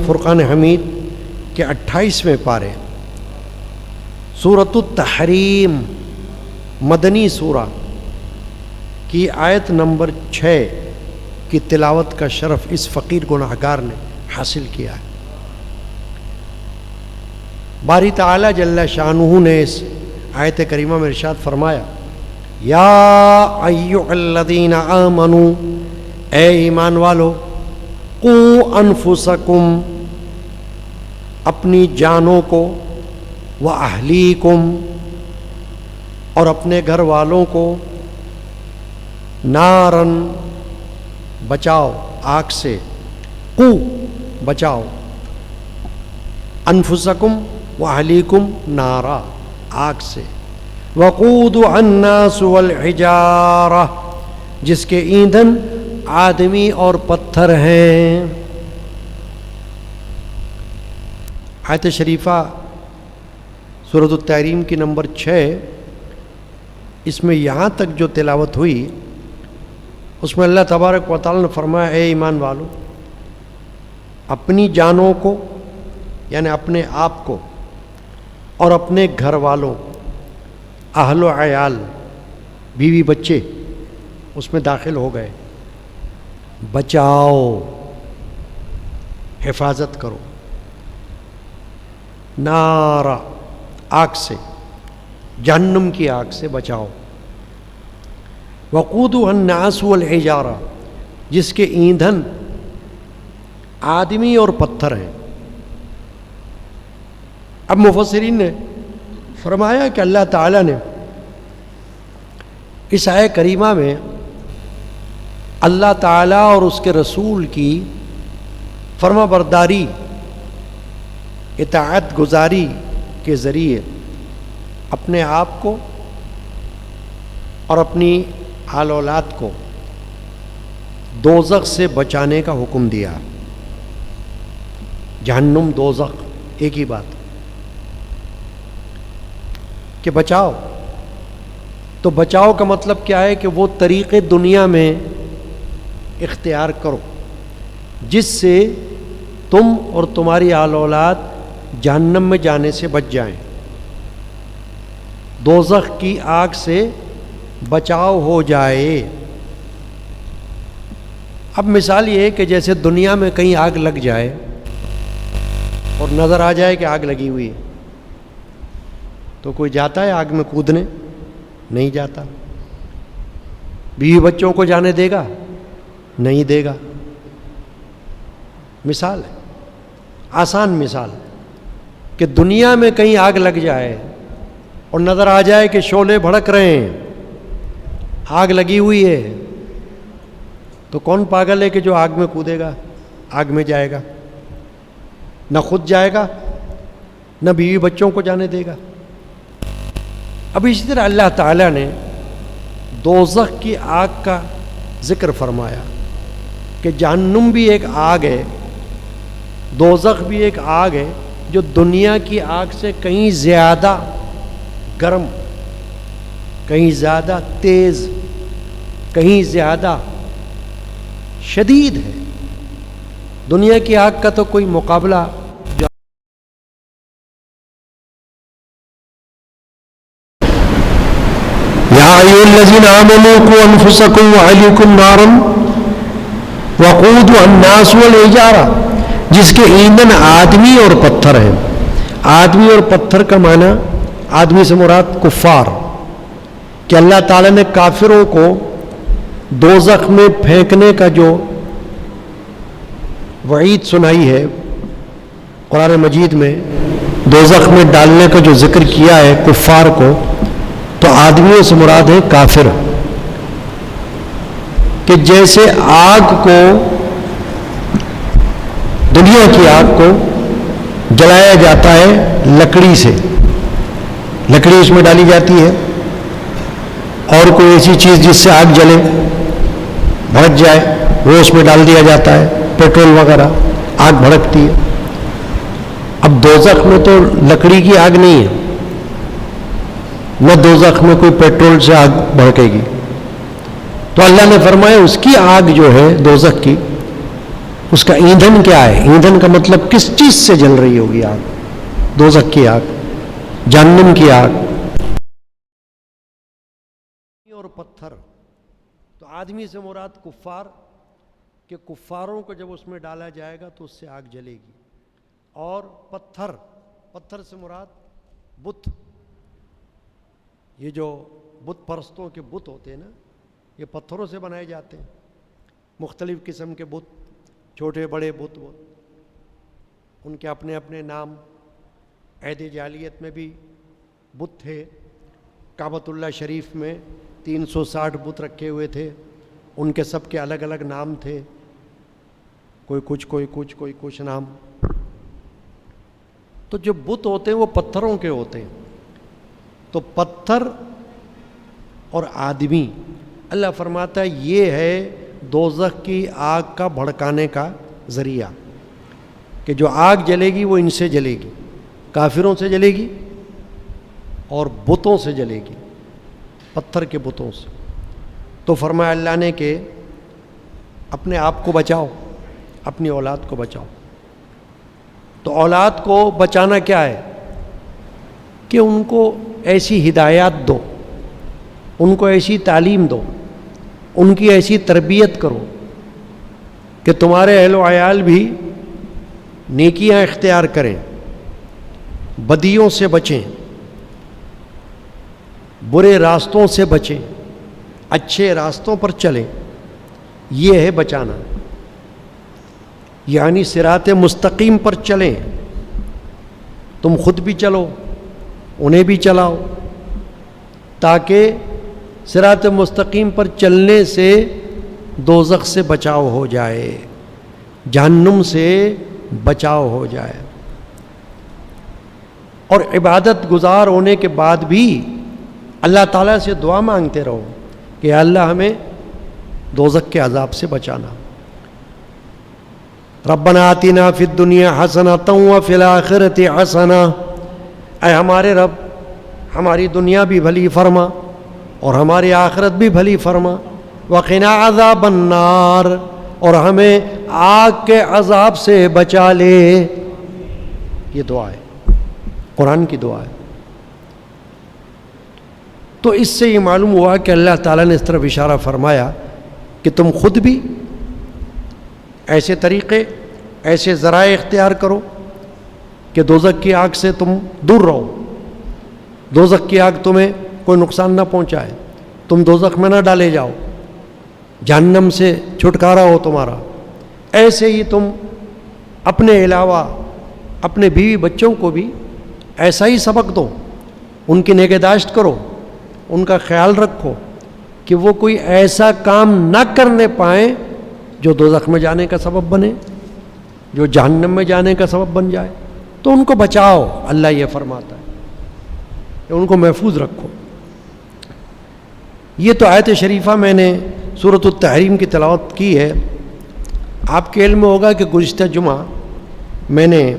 فرقان حمید کے 28ویں پارے سورۃ التحریم مدنی سورہ کی آیت نمبر 6 کی تلاوت کا شرف اس فقیر گناہگار نے حاصل کیا ہے۔ باری تعالیٰ جل شانہ نے اس آیت کریمہ میں ارشاد فرمایا، یا ایھا الذین آمنوا، اے ایمان والو، قوا انفسکم، اپنی جانوں کو، واہلیکم، اور اپنے گھر والوں کو، نارن، بچاؤ، آگ سے، قو، بچاؤ، انفسکم واہلیکم، نارا، آگ سے، وقودها الناس والحجارہ، جس کے ایندھن آدمی اور پتھر ہیں۔ آیت شریفہ سورۃ التحریم کی نمبر 6، اس میں یہاں تک جو تلاوت ہوئی اس میں اللہ تبارک و تعالی نے فرمایا، اے ایمان والو، اپنی جانوں کو یعنی اپنے آپ کو اور اپنے گھر والوں، اہل و عیال، بیوی بچے اس میں داخل ہو گئے، بچاؤ، حفاظت کرو، نارا، آگ سے، جہنم کی آگ سے بچاؤ، وقودها الناس والحجارہ، جس کے ایندھن آدمی اور پتھر ہیں۔ اب مفسرین نے فرمایا کہ اللہ تعالیٰ نے اس آیت کریمہ میں اللہ تعالیٰ اور اس کے رسول کی فرما برداری، اطاعت گزاری کے ذریعے اپنے آپ کو اور اپنی آل اولاد کو دوزخ سے بچانے کا حکم دیا۔ جہنم، دوزخ ایک ہی بات کہ بچاؤ۔ تو بچاؤ کا مطلب کیا ہے کہ وہ طریقے دنیا میں اختیار کرو جس سے تم اور تمہاری آل اولاد جہنم میں جانے سے بچ جائیں، دوزخ کی آگ سے بچاؤ ہو جائے۔ اب مثال یہ ہے کہ جیسے دنیا میں کہیں آگ لگ جائے اور نظر آ جائے کہ آگ لگی ہوئی ہے، تو کوئی جاتا ہے آگ میں کودنے؟ نہیں جاتا۔ بیوی بچوں کو جانے دے گا؟ نہیں دے گا۔ مثال ہے، آسان مثال، کہ دنیا میں کہیں آگ لگ جائے اور نظر آ جائے کہ شعلے بھڑک رہے ہیں، آگ لگی ہوئی ہے، تو کون پاگل ہے کہ جو آگ میں کودے گا، آگ میں جائے گا؟ نہ خود جائے گا، نہ بیوی بچوں کو جانے دے گا۔ اب اسی طرح اللہ تعالیٰ نے دوزخ کی آگ کا ذکر فرمایا کہ جہنم بھی ایک آگ ہے، دوزخ بھی ایک آگ ہے جو دنیا کی آگ سے کہیں زیادہ گرم، کہیں زیادہ تیز، کہیں زیادہ شدید ہے۔ دنیا کی آگ کا تو کوئی مقابلہ یا ایھا الذین آمنوا قوا انفسکم واہلیکم نارا وقودها الناس والحجارہ، جس کے ایندھن آدمی اور پتھر ہیں۔ آدمی اور پتھر کا معنی، آدمی سے مراد کفار، کہ اللہ تعالیٰ نے کافروں کو دوزخ میں پھینکنے کا جو وعید سنائی ہے قرآن مجید میں، دوزخ میں ڈالنے کا جو ذکر کیا ہے کفار کو، تو آدمیوں سے مراد ہے کافر، کہ جیسے آگ کو، دنیا کی آگ کو جلایا جاتا ہے لکڑی سے، لکڑی اس میں ڈالی جاتی ہے، اور کوئی ایسی چیز جس سے آگ جلے، بھڑک جائے، وہ اس میں ڈال دیا جاتا ہے، پیٹرول وغیرہ، آگ بھڑکتی ہے۔ اب دوزخ میں تو لکڑی کی آگ نہیں ہے، نہ دوزخ میں کوئی پیٹرول سے آگ بھڑکے گی، تو اللہ نے فرمایا اس کی آگ جو ہے دوزخ کی، اس کا ایندھن کیا ہے؟ ایندھن کا مطلب کس چیز سے جل رہی ہوگی آگ؟ دوزخ کی آگ، جہنم کی آگ اور پتھر. تو آدمی سے مراد کفار، کہ کفاروں کو جب اس میں ڈالا جائے گا تو اس سے آگ جلے گی. اور پتھر، پتھر سے مراد بت. یہ جو بت پرستوں کے بت ہوتے ہیں نا، یہ پتھروں سے بنائے جاتے ہیں. مختلف قسم کے بت، چھوٹے بڑے بت، ان کے اپنے اپنے نام. عہد جاہلیت میں بھی بت تھے. کعبۃ اللہ شریف میں 360 بت رکھے ہوئے تھے، ان کے سب کے الگ الگ نام تھے. کوئی کچھ، کوئی کچھ، کوئی کچھ نام. تو جو بت ہوتے ہیں وہ پتھروں کے ہوتے ہیں. تو پتھر اور آدمی، اللہ فرماتا ہے یہ ہے دوزخ کی آگ کا بھڑکانے کا ذریعہ، کہ جو آگ جلے گی وہ ان سے جلے گی، کافروں سے جلے گی اور بتوں سے جلے گی، پتھر کے بتوں سے. تو فرمایا اللہ نے کہ اپنے آپ کو بچاؤ، اپنی اولاد کو بچاؤ. تو اولاد کو بچانا کیا ہے؟ کہ ان کو ایسی ہدایات دو، ان کو ایسی تعلیم دو، ان کی ایسی تربیت کرو کہ تمہارے اہل و عیال بھی نیکیاں اختیار کریں، بدیوں سے بچیں، برے راستوں سے بچیں، اچھے راستوں پر چلیں. یہ ہے بچانا، یعنی صراط مستقیم پر چلیں. تم خود بھی چلو، انہیں بھی چلاؤ، تاکہ صراط مستقیم پر چلنے سے دوزخ سے بچاؤ ہو جائے، جہنم سے بچاؤ ہو جائے. اور عبادت گزار ہونے کے بعد بھی اللہ تعالیٰ سے دعا مانگتے رہو کہ اللہ ہمیں دوزخ کے عذاب سے بچانا. ربنا آتنا فی الدنیا حسنۃ وفی الآخرۃ حسنہ. اے ہمارے رب، ہماری دنیا بھی بھلی فرما اور ہماری آخرت بھی بھلی فرما. وقنا عذاب النار، اور ہمیں آگ کے عذاب سے بچا لے. یہ دعا ہے، قرآن کی دعا ہے. تو اس سے یہ معلوم ہوا کہ اللہ تعالیٰ نے اس طرف اشارہ فرمایا کہ تم خود بھی ایسے طریقے، ایسے ذرائع اختیار کرو کہ دوزخ کی آگ سے تم دور رہو، دوزخ کی آگ تمہیں کوئی نقصان نہ پہنچائے، تم دوزخ میں نہ ڈالے جاؤ، جہنم سے چھٹکارا ہو تمہارا. ایسے ہی تم اپنے علاوہ اپنے بیوی بچوں کو بھی ایسا ہی سبق دو، ان کی نگہداشت کرو، ان کا خیال رکھو کہ وہ کوئی ایسا کام نہ کرنے پائیں جو دوزخ میں جانے کا سبب بنے، جو جہنم میں جانے کا سبب بن جائے. تو ان کو بچاؤ، اللہ یہ فرماتا ہے کہ ان کو محفوظ رکھو. یہ تو آیت شریفہ میں نے سورۃ التحریم کی تلاوت کی ہے. آپ کے علم میں ہوگا کہ گزشتہ جمعہ میں نے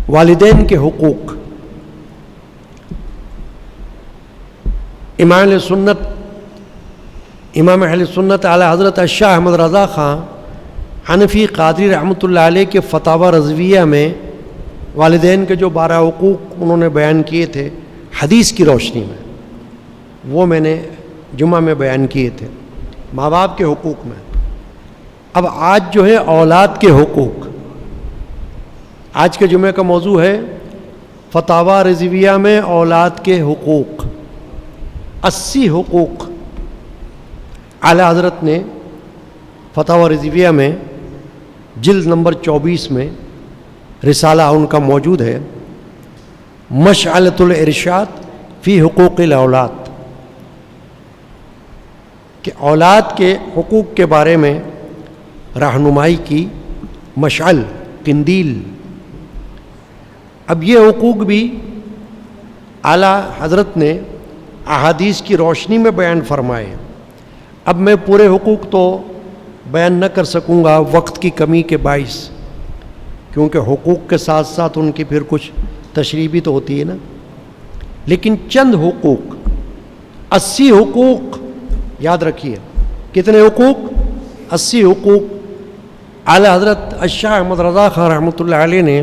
والدین کے حقوق، امام اہل سنت اعلی حضرت شاہ احمد رضا خان حنفی قادری رحمۃ اللہ علیہ کے فتاوی رضویہ میں والدین کے جو 12 حقوق انہوں نے بیان کیے تھے حدیث کی روشنی میں، وہ میں نے جمعہ میں بیان کیے تھے، ماں باپ کے حقوق میں. اب آج جو ہے اولاد کے حقوق. آج کے جمعے کا موضوع ہے فتاوی رضویہ میں اولاد کے حقوق. 80 حقوق اعلی حضرت نے فتاوی رضویہ میں جلد نمبر 24 میں رسالہ ان کا موجود ہے، مشعلۃ الارشاد فی حقوق الاولاد، کہ اولاد کے حقوق کے بارے میں رہنمائی کی مشعل، قندیل. اب یہ حقوق بھی اعلیٰ حضرت نے احادیث کی روشنی میں بیان فرمائے. اب میں پورے حقوق تو بیان نہ کر سکوں گا وقت کی کمی کے باعث، کیونکہ حقوق کے ساتھ ساتھ ان کی پھر کچھ تشریح بھی تو ہوتی ہے نا. لیکن چند حقوق، 80 حقوق یاد رکھیے. کتنے حقوق؟ 80 حقوق اعلی حضرت الشاہ احمد رضا خان رحمۃ اللہ علیہ نے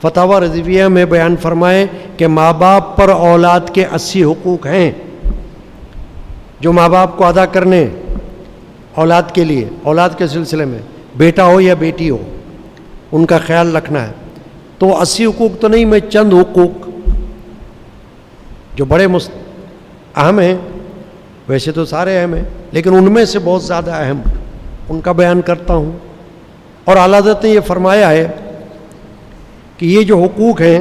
فتاوی رضویہ میں بیان فرمائے کہ ماں باپ پر اولاد کے 80 حقوق ہیں جو ماں باپ کو ادا کرنے اولاد کے لیے، اولاد کے سلسلے میں، بیٹا ہو یا بیٹی ہو ان کا خیال رکھنا ہے۔ تو 80 حقوق تو نہیں، میں چند حقوق جو بڑے اہم ہیں، ویسے تو سارے اہم ہیں لیکن ان میں سے بہت زیادہ اہم ان کا بیان کرتا ہوں۔ اور اعلیٰ حضرت نے یہ فرمایا ہے کہ یہ جو حقوق ہیں،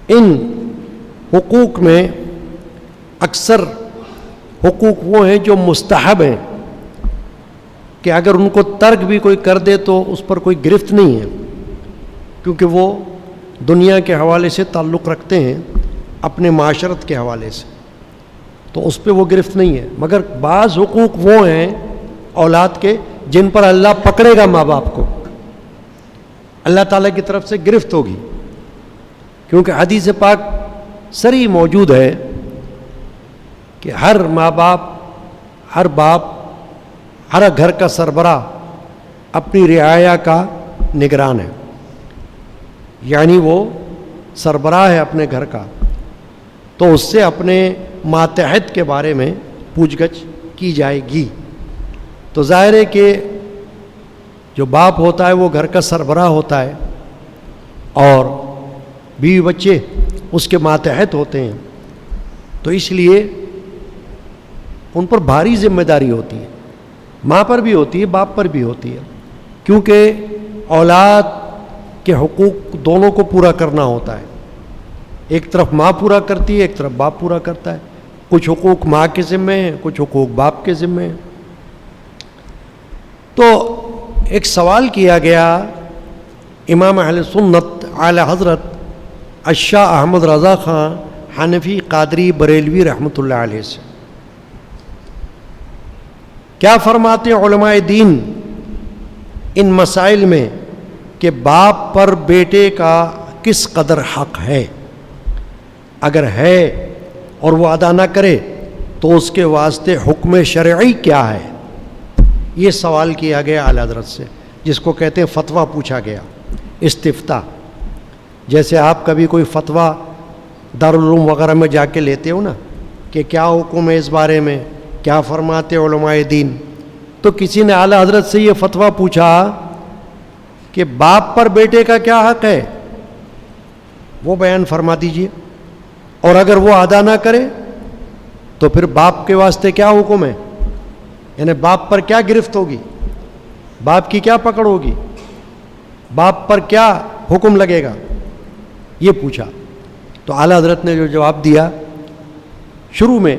ان حقوق میں اکثر حقوق وہ ہیں جو مستحب ہیں کہ اگر ان کو ترک بھی کوئی کر دے تو اس پر کوئی گرفت نہیں ہے، کیونکہ وہ دنیا کے حوالے سے تعلق رکھتے ہیں، اپنے معاشرت کے حوالے سے، تو اس پہ وہ گرفت نہیں ہے۔ مگر بعض حقوق وہ ہیں اولاد کے جن پر اللہ پکڑے گا ماں باپ کو، اللہ تعالیٰ کی طرف سے گرفت ہوگی، کیونکہ حدیث پاک صریح موجود ہے کہ ہر ماں باپ، ہر باپ، ہر گھر کا سربراہ اپنی رعایا کا نگران ہے، یعنی وہ سربراہ ہے اپنے گھر کا، تو اس سے اپنے ماتحت کے بارے میں پوچھ گچھ کی جائے گی۔ تو ظاہر ہے کہ جو باپ ہوتا ہے وہ گھر کا سربراہ ہوتا ہے اور بیوی بچے اس کے ماتحت ہوتے ہیں، تو اس لیے ان پر بھاری ذمہ داری ہوتی ہے، ماں پر بھی ہوتی ہے، باپ پر بھی ہوتی ہے، کیونکہ اولاد کے حقوق دونوں کو پورا کرنا ہوتا ہے۔ ایک طرف ماں پورا کرتی ہے، ایک طرف باپ پورا کرتا ہے۔ کچھ حقوق ماں کے ذمے ہیں، کچھ حقوق باپ کے ذمے ہیں۔ تو ایک سوال کیا گیا امام اہل سنت اعلی حضرت الشاہ احمد رضا خان حنفی قادری بریلوی رحمۃ اللہ علیہ سے، کیا فرماتے ہیں علماء دین ان مسائل میں کہ باپ پر بیٹے کا کس قدر حق ہے؟ اگر ہے اور وہ ادا نہ کرے تو اس کے واسطے حکم شرعی کیا ہے؟ یہ سوال کیا گیا اعلیٰ حضرت سے، جس کو کہتے ہیں فتویٰ پوچھا گیا، استفتاء۔ جیسے آپ کبھی کوئی فتویٰ دارالعلوم وغیرہ میں جا کے لیتے ہو نا کہ کیا حکم ہے اس بارے میں، کیا فرماتے علماء دین، تو کسی نے اعلیٰ حضرت سے یہ فتویٰ پوچھا کہ باپ پر بیٹے کا کیا حق ہے، وہ بیان فرما دیجئے، اور اگر وہ ادا نہ کرے تو پھر باپ کے واسطے کیا حکم ہے، یعنی باپ پر کیا گرفت ہوگی، باپ کی کیا پکڑ ہوگی، باپ پر کیا حکم لگے گا، یہ پوچھا۔ تو اعلیٰ حضرت نے جو جواب دیا شروع میں،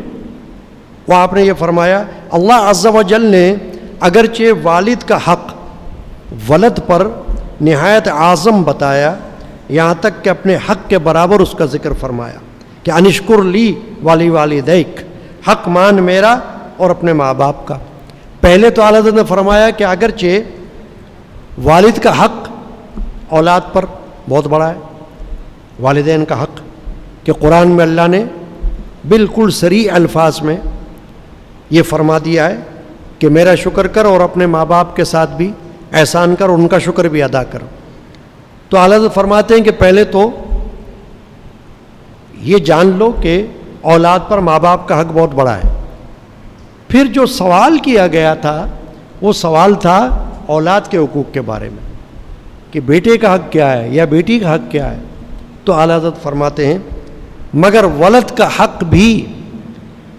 وہ آپ نے یہ فرمایا اللہ عز و جل نے اگرچہ والد کا حق ولد پر نہایت اعظم بتایا، یہاں تک کہ اپنے حق کے برابر اس کا ذکر فرمایا کہ انشکر لی والی والدیک، حق مان میرا اور اپنے ماں باپ کا۔ پہلے تو اعلیٰ حضرت نے فرمایا کہ اگرچہ والد کا حق اولاد پر بہت بڑا ہے، والدین کا حق، کہ قرآن میں اللہ نے بالکل صریح الفاظ میں یہ فرما دیا ہے کہ میرا شکر کر اور اپنے ماں باپ کے ساتھ بھی احسان کر، ان کا شکر بھی ادا کر۔ تو اعلیٰ حضرت فرماتے ہیں کہ پہلے تو یہ جان لو کہ اولاد پر ماں باپ کا حق بہت بڑا ہے۔ پھر جو سوال کیا گیا تھا وہ سوال تھا اولاد کے حقوق کے بارے میں کہ بیٹے کا حق کیا ہے یا بیٹی کا حق کیا ہے۔ تو اعلیٰ حضرت فرماتے ہیں مگر ولد کا حق بھی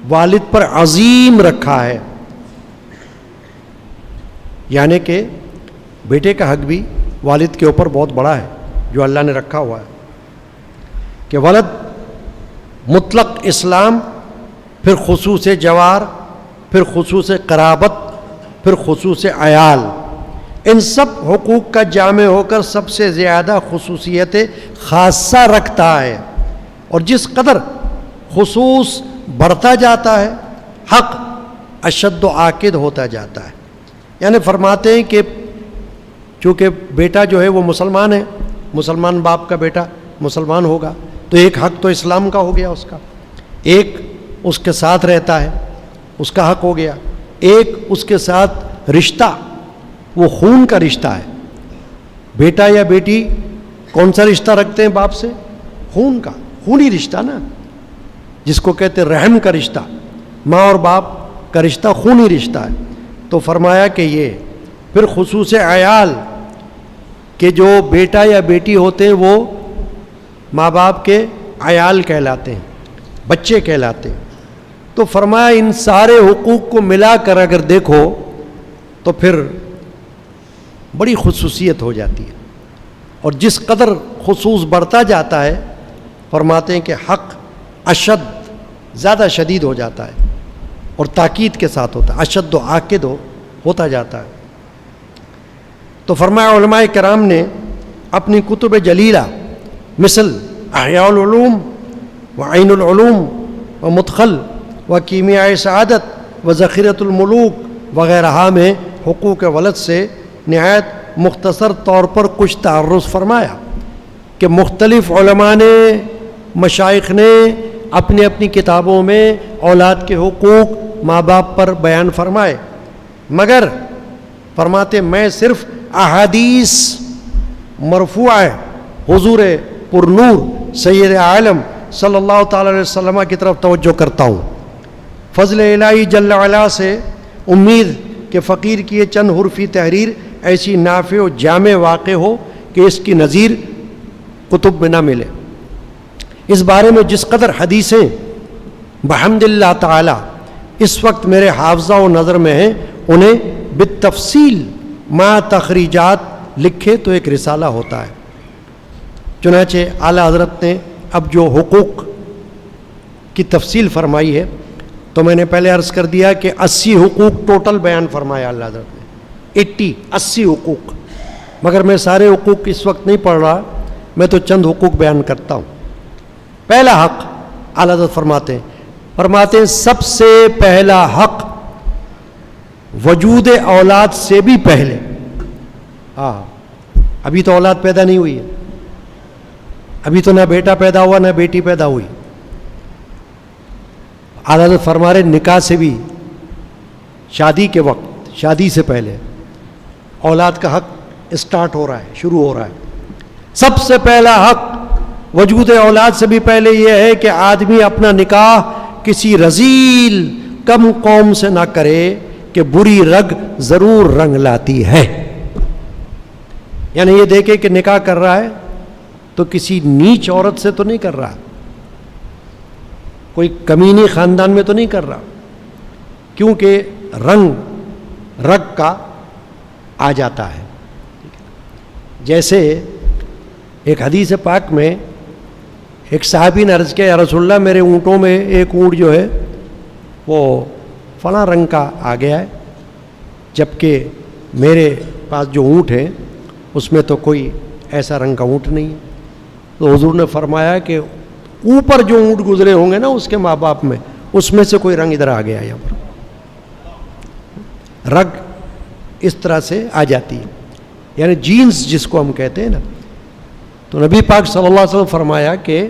والد پر عظیم رکھا ہے، یعنی کہ بیٹے کا حق بھی والد کے اوپر بہت بڑا ہے جو اللہ نے رکھا ہوا ہے کہ ولد مطلق اسلام، پھر خصوص جوار، پھر خصوص قرابت، پھر خصوص عیال، ان سب حقوق کا جامع ہو کر سب سے زیادہ خصوصیت خاصہ رکھتا ہے، اور جس قدر خصوص بڑھتا جاتا ہے حق اشد و عاقد ہوتا جاتا ہے۔ یعنی فرماتے ہیں کہ چونکہ بیٹا جو ہے وہ مسلمان ہے، مسلمان باپ کا بیٹا مسلمان ہوگا تو ایک حق تو اسلام کا ہو گیا، اس کا ایک اس کے ساتھ رہتا ہے اس کا حق ہو گیا، ایک اس کے ساتھ رشتہ وہ خون کا رشتہ ہے. بیٹا یا بیٹی کون سا رشتہ رکھتے ہیں باپ سے؟ خون کا، خونی رشتہ نا، جس کو کہتے رحم کا رشتہ. ماں اور باپ کا رشتہ خونی رشتہ ہے. تو فرمایا کہ یہ پھر خصوص عیال کہ جو بیٹا یا بیٹی ہوتے ہیں وہ ماں باپ کے عیال کہلاتے ہیں، بچے کہلاتے ہیں. تو فرمایا ان سارے حقوق کو ملا کر اگر دیکھو تو پھر بڑی خصوصیت ہو جاتی ہے. اور جس قدر خصوص بڑھتا جاتا ہے فرماتے ہیں کہ حق اشد، زیادہ شدید ہو جاتا ہے اور تاکید کے ساتھ ہوتا ہے، اشد و آکد ہوتا جاتا ہے. تو فرمایا علماء کرام نے اپنی کتب جلیلہ مثل احیاء العلوم و عین العلوم و مدخل و کیمیاء سعادت و ذخیرۃ الملوک وغیرہ میں حقوق ولد سے نہایت مختصر طور پر کچھ تعرض فرمایا کہ مختلف علماء نے، مشائخ نے اپنی اپنی کتابوں میں اولاد کے حقوق ماں باپ پر بیان فرمائے، مگر فرماتے میں صرف احادیث مرفوعہ حضور پر نور سید عالم صلی اللہ تعالی علیہ وسلم کی طرف توجہ کرتا ہوں. فضل الہی جل وعلا سے امید کہ فقیر کی یہ چند حرفی تحریر ایسی نافع و جامع واقع ہو کہ اس کی نظیر کتب میں نہ ملے. اس بارے میں جس قدر حدیثیں بحمد اللہ تعالی اس وقت میرے حافظہ و نظر میں ہیں انہیں بالتفصیل ما تخریجات لکھے تو ایک رسالہ ہوتا ہے. چنانچہ اعلیٰ حضرت نے اب جو حقوق کی تفصیل فرمائی ہے تو میں نے پہلے عرض کر دیا کہ 80 حقوق ٹوٹل بیان فرمایا اعلیٰ حضرت نے، 80 حقوق، مگر میں سارے حقوق اس وقت نہیں پڑھ رہا، میں تو چند حقوق بیان کرتا ہوں. پہلا حق اعلیٰ حضرت فرماتے ہیں سب سے پہلا حق وجود اولاد سے بھی پہلے، ابھی تو اولاد پیدا نہیں ہوئی ہے، ابھی تو نہ بیٹا پیدا ہوا نہ بیٹی پیدا ہوئی. اعلیٰ حضرت فرما رہے نکاح سے بھی، شادی کے وقت، شادی سے پہلے اولاد کا حق اسٹارٹ ہو رہا ہے، شروع ہو رہا ہے. سب سے پہلا حق وجود اولاد سے بھی پہلے یہ ہے کہ آدمی اپنا نکاح کسی رذیل کم قوم سے نہ کرے کہ بری رگ ضرور رنگ لاتی ہے. یعنی یہ دیکھے کہ نکاح کر رہا ہے تو کسی نیچ عورت سے تو نہیں کر رہا، کوئی کمینی خاندان میں تو نہیں کر رہا، کیونکہ رگ کا آ جاتا ہے. جیسے ایک حدیث پاک میں ایک صحابی نے عرض کیا یا رسول اللہ میرے اونٹوں میں ایک اونٹ جو ہے وہ فلاں رنگ کا آ گیا ہے، جبکہ میرے پاس جو اونٹ ہے اس میں تو کوئی ایسا رنگ کا اونٹ نہیں ہے. تو حضور نے فرمایا کہ اوپر جو اونٹ گزرے ہوں گے نا اس کے ماں باپ میں، اس میں سے کوئی رنگ ادھر آ گیا. یہاں پر رگ اس طرح سے آ جاتی ہے، یعنی جینز جس کو ہم کہتے ہیں نا. تو نبی پاک صلی اللہ علیہ وسلم فرمایا کہ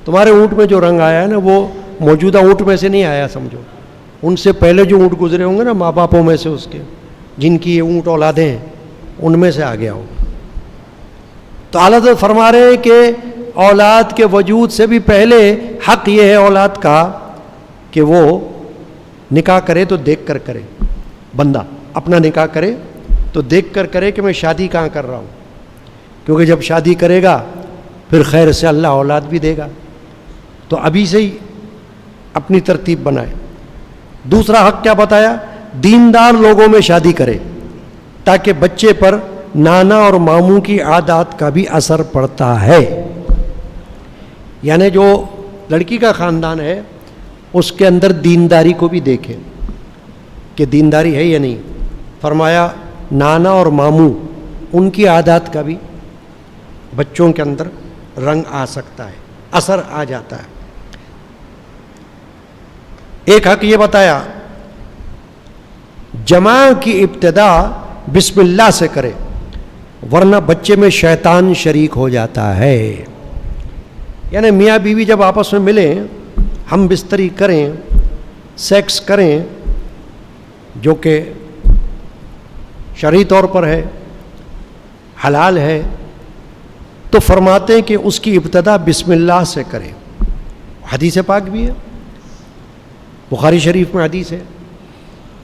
تمہارے اونٹ میں جو رنگ آیا ہے نا وہ موجودہ اونٹ میں سے نہیں آیا، سمجھو ان سے پہلے جو اونٹ گزرے ہوں گے نا ماں باپوں میں سے، اس کے جن کی یہ اونٹ اولادیں ہیں ان میں سے آ گیا ہوگا. تو اعلیٰ حضرت فرما رہے ہیں کہ اولاد کے وجود سے بھی پہلے حق یہ ہے اولاد کا کہ وہ نکاح کرے تو دیکھ کر کرے. بندہ اپنا نکاح کرے تو دیکھ کر کرے کہ میں شادی کہاں کر رہا ہوں، کیونکہ جب شادی کرے گا پھر خیر سے اللہ اولاد بھی دے گا. تو ابھی سے ہی اپنی ترتیب بنائے. دوسرا حق کیا بتایا؟ دیندار لوگوں میں شادی کرے تاکہ بچے پر نانا اور ماموں کی عادات کا بھی اثر پڑتا ہے. یعنی جو لڑکی کا خاندان ہے اس کے اندر دینداری کو بھی دیکھے کہ دینداری ہے یا نہیں. فرمایا نانا اور ماموں ان کی عادات کا بھی بچوں کے اندر رنگ آ سکتا ہے، اثر آ جاتا ہے. ایک حق یہ بتایا جماع کی ابتدا بسم اللہ سے کرے ورنہ بچے میں شیطان شریک ہو جاتا ہے. یعنی میاں بیوی جب آپس میں ملیں، ہم بستری کریں، سیکس کریں جو کہ شرعی طور پر ہے، حلال ہے، تو فرماتے ہیں کہ اس کی ابتدا بسم اللہ سے کرے۔ حدیث پاک بھی ہے، بخاری شریف میں حدیث ہے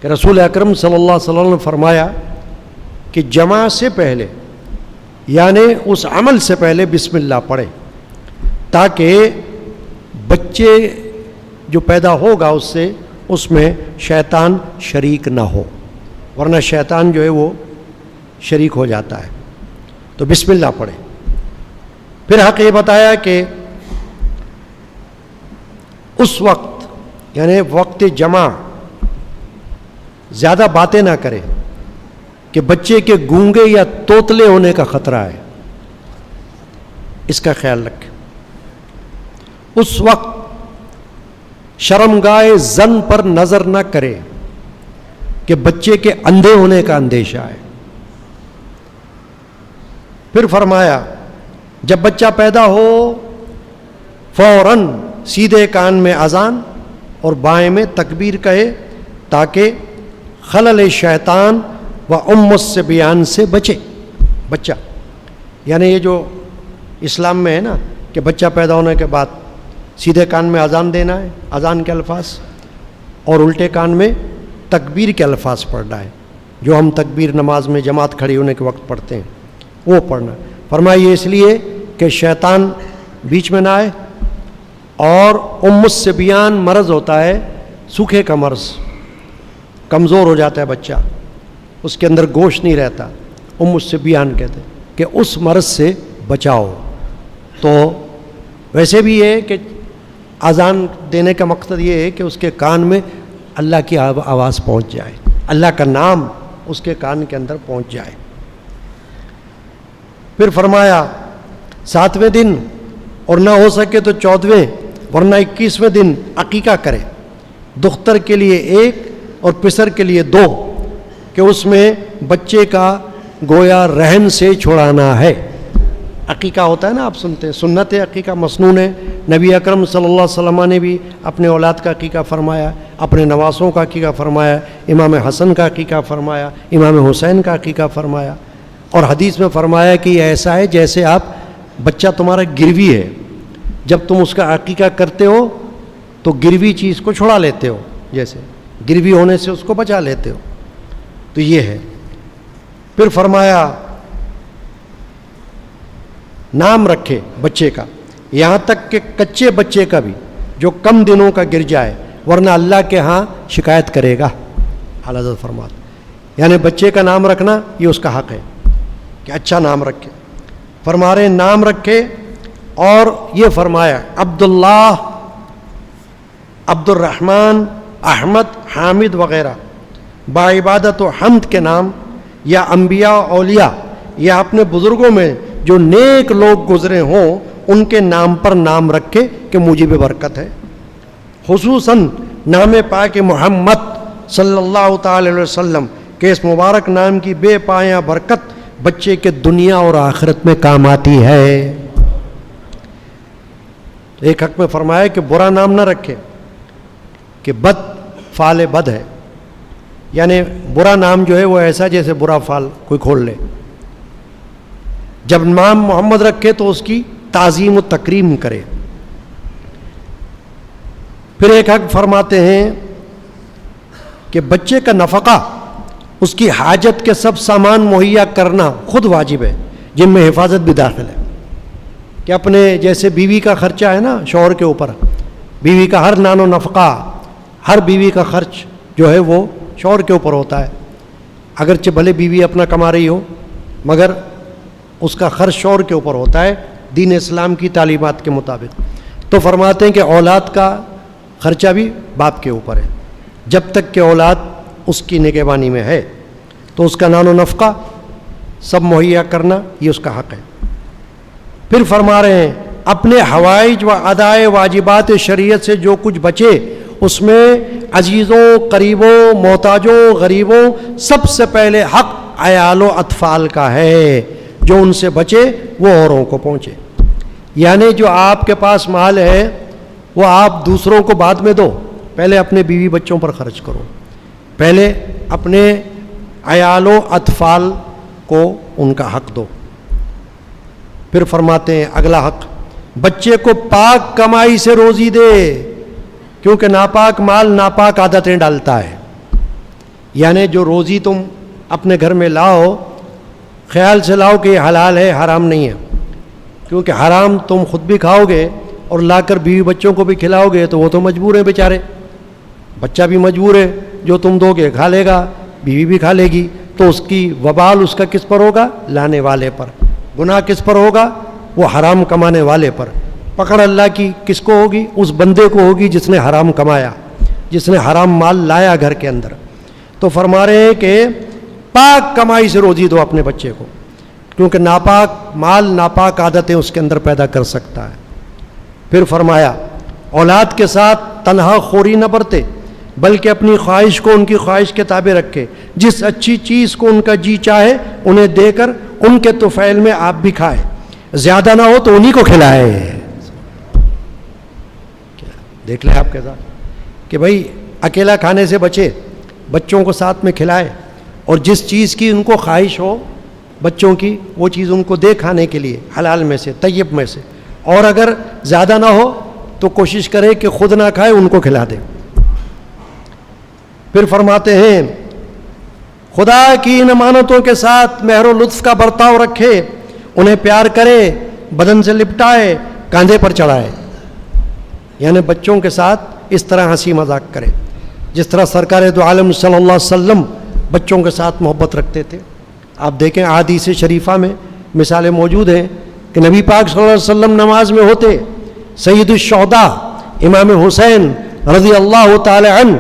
کہ رسول اکرم صلی اللہ علیہ وسلم نے فرمایا کہ جمع سے پہلے، یعنی اس عمل سے پہلے بسم اللہ پڑھے، تاکہ بچے جو پیدا ہوگا اس میں شیطان شریک نہ ہو، ورنہ شیطان جو ہے وہ شریک ہو جاتا ہے۔ تو بسم اللہ پڑھے۔ پھر حق یہ بتایا کہ اس وقت یعنی وقت جمع زیادہ باتیں نہ کرے کہ بچے کے گونگے یا توتلے ہونے کا خطرہ ہے، اس کا خیال رکھے۔ اس وقت شرمگاہ زن پر نظر نہ کرے کہ بچے کے اندھے ہونے کا اندیشہ ہے۔ پھر فرمایا جب بچہ پیدا ہو فوراً سیدھے کان میں اذان اور بائیں میں تکبیر کہے، تاکہ خلل شیطان و الصبیان سے بچے بچہ۔ یعنی یہ جو اسلام میں ہے نا کہ بچہ پیدا ہونے کے بعد سیدھے کان میں اذان دینا ہے، اذان کے الفاظ، اور الٹے کان میں تکبیر کے الفاظ پڑھنا ہے، جو ہم تکبیر نماز میں جماعت کھڑی ہونے کے وقت پڑھتے ہیں وہ پڑھنا ہے۔ فرمایا یہ اس لیے کہ شیطان بیچ میں نہ آئے، اور الصبیان مرض ہوتا ہے سوکھے کا مرض، کمزور ہو جاتا ہے بچہ، اس کے اندر گوشت نہیں رہتا، الصبیان کہتے ہیں کہ اس مرض سے بچاؤ۔ تو ویسے بھی یہ کہ اذان دینے کا مقصد یہ ہے کہ اس کے کان میں اللہ کی آواز پہنچ جائے، اللہ کا نام اس کے کان کے اندر پہنچ جائے۔ پھر فرمایا 7ویں دن اور نہ ہو سکے تو 14ویں ورنہ 21ویں دن عقیقہ کرے، دختر کے لیے 1 اور پسر کے لیے 2، کہ اس میں بچے کا گویا رحم سے چھڑانا ہے۔ عقیقہ ہوتا ہے نا، آپ سنتے ہیں، سنت ہے، عقیقہ مسنون ہے۔ نبی اکرم صلی اللہ علیہ وسلم نے بھی اپنے اولاد کا عقیقہ فرمایا، اپنے نواسوں کا عقیقہ فرمایا، امام حسن کا عقیقہ فرمایا، امام حسین کا عقیقہ فرمایا، اور حدیث میں فرمایا کہ یہ ایسا ہے جیسے آپ بچہ تمہارا گروی ہے، جب تم اس کا عقیقہ کرتے ہو تو گروی چیز کو چھڑا لیتے ہو، جیسے گروی ہونے سے اس کو بچا لیتے ہو، تو یہ ہے۔ پھر فرمایا نام رکھے بچے کا، یہاں تک کہ کچے بچے کا بھی جو کم دنوں کا گر جائے، ورنہ اللہ کے ہاں شکایت کرے گا، اعلیٰ حضرت فرماتے۔ یعنی بچے کا نام رکھنا یہ اس کا حق ہے کہ اچھا نام رکھے۔ فرما رہے نام رکھے، اور یہ فرمایا عبداللہ، عبد الرحمن، احمد، حامد وغیرہ باعبادت و حمد کے نام، یا انبیاء اولیاء یا اپنے بزرگوں میں جو نیک لوگ گزرے ہوں ان کے نام پر نام رکھے کہ موجب برکت ہے۔ خصوصاً نام پاک محمد صلی اللہ تعالی علیہ وسلم کہ اس مبارک نام کی بے پایاں برکت بچے کے دنیا اور آخرت میں کام آتی ہے۔ ایک حق میں فرمایا کہ برا نام نہ رکھے کہ بد فعل بد ہے، یعنی برا نام جو ہے وہ ایسا جیسے برا فعل کوئی کھول لے۔ جب نام محمد رکھے تو اس کی تعظیم و تکریم کرے۔ پھر ایک حق فرماتے ہیں کہ بچے کا نفقہ، اس کی حاجت کے سب سامان مہیا کرنا خود واجب ہے، جن میں حفاظت بھی داخل ہے، کہ اپنے جیسے بیوی کا خرچہ ہے نا شوہر کے اوپر، بیوی کا ہر نان و نفقہ، ہر بیوی کا خرچ جو ہے وہ شوہر کے اوپر ہوتا ہے، اگرچہ بھلے بیوی اپنا کما رہی ہو مگر اس کا خرچ شوہر کے اوپر ہوتا ہے دین اسلام کی تعلیمات کے مطابق۔ تو فرماتے ہیں کہ اولاد کا خرچہ بھی باپ کے اوپر ہے، جب تک کہ اولاد اس کی نگہبانی میں ہے، تو اس کا نان و نفقہ سب مہیا کرنا یہ اس کا حق ہے۔ پھر فرما رہے ہیں اپنے حوائج و ادائے واجبات شریعت سے جو کچھ بچے اس میں عزیزوں، قریبوں، محتاجوں، غریبوں سب سے پہلے حق عیال و اطفال کا ہے، جو ان سے بچے وہ اوروں کو پہنچے۔ یعنی جو آپ کے پاس مال ہے وہ آپ دوسروں کو بعد میں دو، پہلے اپنے بیوی بچوں پر خرچ کرو، پہلے اپنے عیال و اطفال کو ان کا حق دو. پھر فرماتے ہیں اگلا حق، بچے کو پاک کمائی سے روزی دے، کیونکہ ناپاک مال ناپاک عادتیں ڈالتا ہے. یعنی جو روزی تم اپنے گھر میں لاؤ، خیال سے لاؤ کہ یہ حلال ہے، حرام نہیں ہے، کیونکہ حرام تم خود بھی کھاؤ گے اور لا کر بیوی بچوں کو بھی کھلاؤ گے تو وہ تو مجبور ہیں بیچارے، بچہ بھی مجبور ہے، جو تم دو گے کھا لے گا، بیوی بھی کھا لے گی، تو اس کی وبال اس کا کس پر ہوگا؟ لانے والے پر. گناہ کس پر ہوگا؟ وہ حرام کمانے والے پر. پکڑ اللہ کی کس کو ہوگی؟ اس بندے کو ہوگی جس نے حرام کمایا، جس نے حرام مال لایا گھر کے اندر. تو فرما رہے ہیں کہ پاک کمائی سے روزی دو اپنے بچے کو، کیونکہ ناپاک مال ناپاک عادتیں اس کے اندر پیدا کر سکتا ہے. پھر فرمایا اولاد کے ساتھ تنہا خوری نہ برتے، بلکہ اپنی خواہش کو ان کی خواہش کے تابع رکھے. جس اچھی چیز کو ان کا جی چاہے انہیں دے کر ان کے طفیل میں آپ بھی کھائے، زیادہ نہ ہو تو انہی کو کھلائے. دیکھ لیں آپ کے ساتھ کہ بھائی اکیلا کھانے سے بچے، بچوں کو ساتھ میں کھلائے، اور جس چیز کی ان کو خواہش ہو بچوں کی وہ چیز ان کو دے کھانے کے لیے، حلال میں سے، طیب میں سے. اور اگر زیادہ نہ ہو تو کوشش کرے کہ خود نہ کھائے، ان کو کھلا دے. پھر فرماتے ہیں خدا کی ان امانتوں کے ساتھ مہر و لطف کا برتاؤ رکھے، انہیں پیار کرے، بدن سے لپٹائے، کاندھے پر چڑھائے. یعنی بچوں کے ساتھ اس طرح ہنسی مذاق کرے جس طرح سرکار دو عالم صلی اللہ علیہ وسلم بچوں کے ساتھ محبت رکھتے تھے. آپ دیکھیں احادیث شریفہ میں مثالیں موجود ہیں کہ نبی پاک صلی اللہ علیہ وسلم نماز میں ہوتے، سید الشہداء امام حسین رضی اللہ تعالی عنہ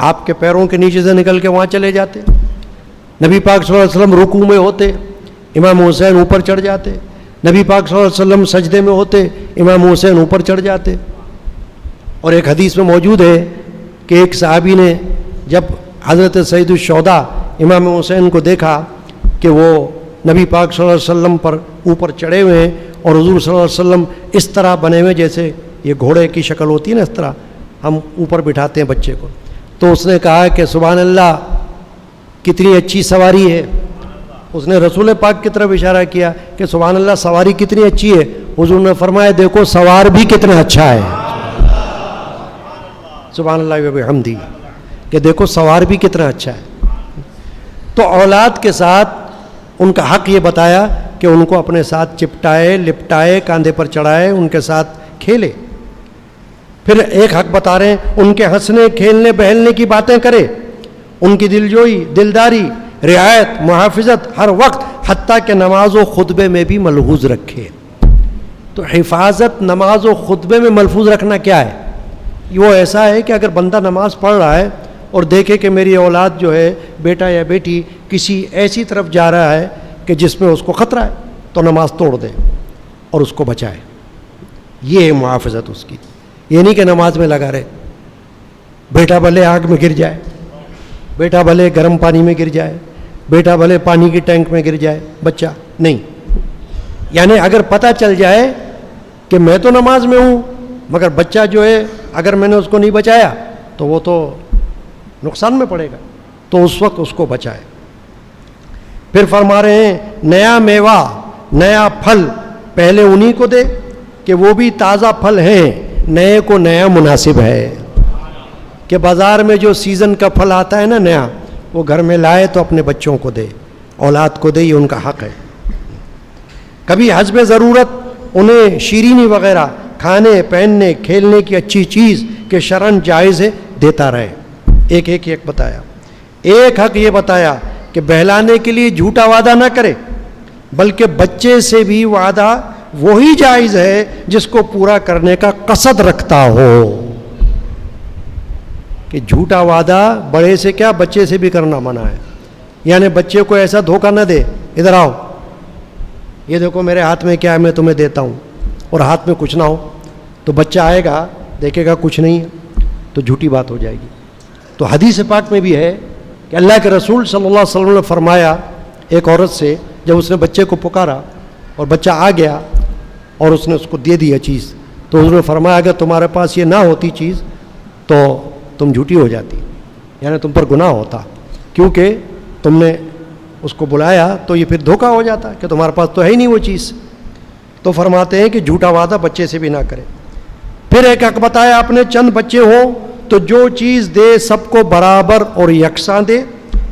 آپ کے پیروں کے نیچے سے نکل کے وہاں چلے جاتے. نبی پاک صلی اللہ علیہ وسلم رکوع میں ہوتے، امام حسین اوپر چڑھ جاتے. نبی پاک صلی اللہ علیہ وسلم سجدے میں ہوتے، امام حسین اوپر چڑھ جاتے. اور ایک حدیث میں موجود ہے کہ ایک صحابی نے جب حضرت سید الشہداء امام حسین کو دیکھا کہ وہ نبی پاک صلی اللہ علیہ وسلم پر اوپر چڑھے ہوئے ہیں اور حضور صلی اللہ علیہ وسلم اس طرح بنے ہوئے جیسے یہ گھوڑے کی شکل ہوتی ہے نا، اس طرح ہم اوپر بٹھاتے ہیں بچے کو، تو اس نے کہا کہ سبحان اللہ کتنی اچھی سواری ہے. اس نے رسول پاک کی طرف اشارہ کیا کہ سبحان اللہ سواری کتنی اچھی ہے. حضور نے فرمایا دیکھو سوار بھی کتنا اچھا ہے. سبحان اللہ و بحمدہ، کہ دیکھو سوار بھی کتنا اچھا ہے. تو اولاد کے ساتھ ان کا حق یہ بتایا کہ ان کو اپنے ساتھ چپٹائے، لپٹائے، کاندھے پر چڑھائے، ان کے ساتھ کھیلے. پھر ایک حق بتا رہے ہیں ان کے ہنسنے کھیلنے بہلنے کی باتیں کرے، ان کی دلجوئی، دلداری، رعایت، محافظت ہر وقت، حتیٰ کہ نماز و خطبے میں بھی ملحوظ رکھے. تو حفاظت نماز و خطبے میں ملحوظ رکھنا کیا ہے؟ وہ ایسا ہے کہ اگر بندہ نماز پڑھ رہا ہے اور دیکھے کہ میری اولاد جو ہے، بیٹا یا بیٹی کسی ایسی طرف جا رہا ہے کہ جس میں اس کو خطرہ ہے، تو نماز توڑ دے اور اس کو بچائے. یہ ہے محافظت اس کی. یہ نہیں کہ نماز میں لگا رہے، بیٹا بھلے آگ میں گر جائے، بیٹا بھلے گرم پانی میں گر جائے، بیٹا بھلے پانی کی ٹینک میں گر جائے، بچہ نہیں. یعنی اگر پتہ چل جائے کہ میں تو نماز میں ہوں مگر بچہ جو ہے اگر میں نے اس کو نہیں بچایا تو وہ تو نقصان میں پڑے گا، تو اس وقت اس کو بچائے. پھر فرما رہے ہیں نیا میوہ، نیا پھل پہلے انہی کو دے کہ وہ بھی تازہ پھل ہیں، نئے کو نیا مناسب ہے. کہ بازار میں جو سیزن کا پھل آتا ہے نا نیا، وہ گھر میں لائے تو اپنے بچوں کو دے، اولاد کو دے، یہ ان کا حق ہے. کبھی حسب ضرورت انہیں شیرینی وغیرہ کھانے پہننے کھیلنے کی اچھی چیز کہ شرعاً جائز ہے دیتا رہے. ایک بتایا. ایک حق یہ بتایا کہ بہلانے کے لیے جھوٹا وعدہ نہ کرے، بلکہ بچے سے بھی وعدہ وہی جائز ہے جس کو پورا کرنے کا قصد رکھتا ہو. کہ جھوٹا وعدہ بڑے سے کیا بچے سے بھی کرنا منع ہے. یعنی بچے کو ایسا دھوکہ نہ دے، ادھر آؤ یہ دیکھو میرے ہاتھ میں کیا ہے میں تمہیں دیتا ہوں، اور ہاتھ میں کچھ نہ ہو تو بچہ آئے گا دیکھے گا کچھ نہیں ہے تو جھوٹی بات ہو جائے گی. تو حدیث پاک میں بھی ہے کہ اللہ کے رسول صلی اللہ علیہ وسلم نے فرمایا ایک عورت سے جب اس نے بچے کو پکارا اور بچہ آ گیا اور اس نے اس کو دے دیا چیز، تو اس نے فرمایا اگر تمہارے پاس یہ نہ ہوتی چیز تو تم جھوٹی ہو جاتی. یعنی تم پر گناہ ہوتا، کیونکہ تم نے اس کو بلایا تو یہ پھر دھوکہ ہو جاتا کہ تمہارے پاس تو ہے ہی نہیں وہ چیز. تو فرماتے ہیں کہ جھوٹا وعدہ بچے سے بھی نہ کرے. پھر ایک حق بتایا اپنے چند بچے ہوں تو جو چیز دے سب کو برابر اور یکساں دے،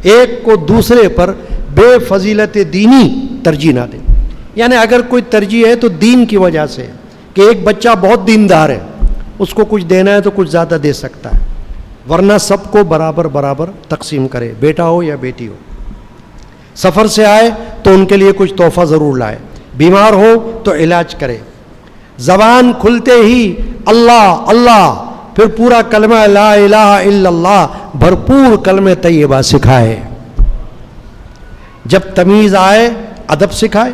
ایک کو دوسرے پر بے فضیلت دینی ترجیح نہ دے. یعنی اگر کوئی ترجیح ہے تو دین کی وجہ سے، کہ ایک بچہ بہت دیندار ہے، اس کو کچھ دینا ہے تو کچھ زیادہ دے سکتا ہے، ورنہ سب کو برابر برابر تقسیم کرے، بیٹا ہو یا بیٹی ہو. سفر سے آئے تو ان کے لیے کچھ تحفہ ضرور لائے، بیمار ہو تو علاج کرے. زبان کھلتے ہی اللہ اللہ، پھر پورا کلمہ لا الہ الا اللہ، بھرپور کلمہ طیبہ سکھائے. جب تمیز آئے ادب سکھائے،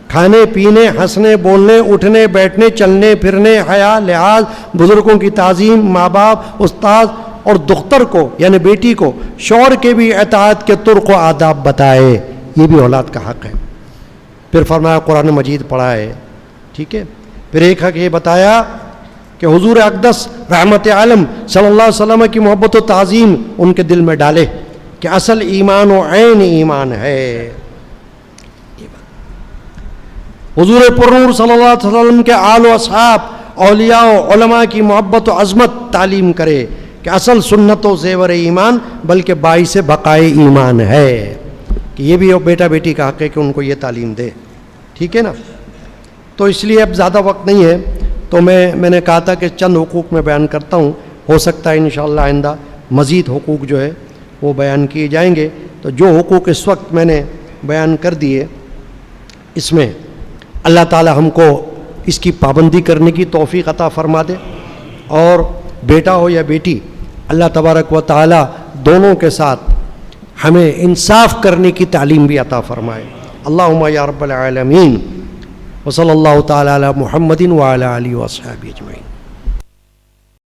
کھانے پینے، ہنسنے بولنے، اٹھنے بیٹھنے، چلنے پھرنے، حیا لحاظ، بزرگوں کی تعظیم، ماں باپ، استاد اور دختر کو یعنی بیٹی کو شوہر کے بھی اطاعت کے طرق و آداب بتائے. یہ بھی اولاد کا حق ہے. پھر فرمایا قرآن مجید پڑھائے. ٹھیک ہے. پھر ایک حق یہ بتایا کہ حضور اقدس رحمت عالم صلی اللہ علیہ وسلم کی محبت و تعظیم ان کے دل میں ڈالے کہ اصل ایمان و عین ایمان ہے. حضور پرنور صلی اللہ علیہ وسلم کے آل و اصحاب، اولیاء و علماء کی محبت و عظمت تعلیم کرے کہ اصل سنت و زیور ایمان بلکہ باعث بقائے ایمان ہے. کہ یہ بھی بیٹا بیٹی کا حق ہے کہ ان کو یہ تعلیم دے. ٹھیک ہے نا. تو اس لیے اب زیادہ وقت نہیں ہے تو میں نے کہا تھا کہ چند حقوق میں بیان کرتا ہوں، ہو سکتا ہے انشاءاللہ آئندہ مزید حقوق جو ہے وہ بیان کیے جائیں گے. تو جو حقوق اس وقت میں نے بیان کر دیے، اس میں اللہ تعالی ہم کو اس کی پابندی کرنے کی توفیق عطا فرما دے، اور بیٹا ہو یا بیٹی اللہ تبارک و تعالی دونوں کے ساتھ ہمیں انصاف کرنے کی تعلیم بھی عطا فرمائے. اللہم یا رب العالمین. وصلی اللہ تعالی علی محمد وعلی آلہ وصحبہ اجمعین.